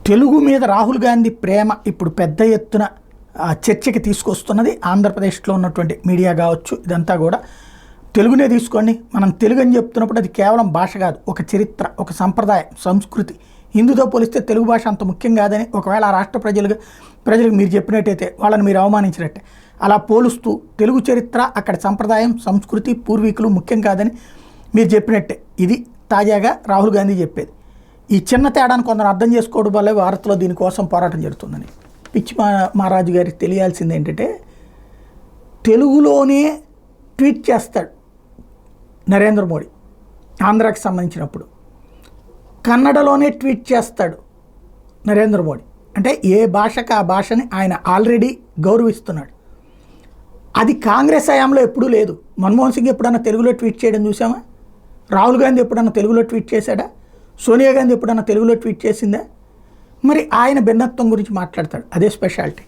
తెలుగు మీద రాహుల్ గాంధీ ప్రేమ ఇప్పుడు పెద్ద ఎత్తున చర్చకి తీసుకొస్తున్నది. ఆంధ్రప్రదేశ్లో ఉన్నటువంటి మీడియా కావచ్చు, ఇదంతా కూడా తెలుగునే తీసుకోండి. మనం తెలుగు అని చెప్తున్నప్పుడు అది కేవలం భాష కాదు, ఒక చరిత్ర, ఒక సంప్రదాయం, సంస్కృతి. హిందూతో పోలిస్తే తెలుగు భాష అంత ముఖ్యం కాదని ఒకవేళ ఆ రాష్ట్ర ప్రజలకు మీరు చెప్పినట్టయితే వాళ్ళని మీరు అవమానించినట్టే. అలా పోలుస్తూ తెలుగు చరిత్ర, అక్కడ సంప్రదాయం, సంస్కృతి, పూర్వీకులు ముఖ్యం కాదని మీరు చెప్పినట్టే. ఇది తాజాగా రాహుల్ గాంధీ చెప్పేది. ఈ చిన్న తేడాను కొందరు అర్థం చేసుకోవడం వల్లే భారత్లో దీనికోసం పోరాటం జరుగుతుందని. పిచ్చి మహారాజు గారికి తెలియాల్సింది ఏంటంటే, తెలుగులోనే ట్వీట్ చేస్తాడు నరేంద్ర మోడీ ఆంధ్రాకి సంబంధించినప్పుడు, కన్నడలోనే ట్వీట్ చేస్తాడు నరేంద్ర మోడీ. అంటే ఏ భాషకు ఆ భాషని ఆయన ఆల్రెడీ గౌరవిస్తున్నాడు. అది కాంగ్రెస్ హయాంలో ఎప్పుడూ లేదు. మన్మోహన్ సింగ్ ఎప్పుడన్నా తెలుగులో ట్వీట్ చేయడం చూసామా? రాహుల్ గాంధీ ఎప్పుడన్నా తెలుగులో ట్వీట్ చేశాడా? సోనియా గాంధీ ఎప్పుడన్నా తెలుగులో ట్వీట్ చేసిందా? మరి ఆయన భిన్నత్వం గురించి మాట్లాడతాడు, అదే స్పెషాలిటీ.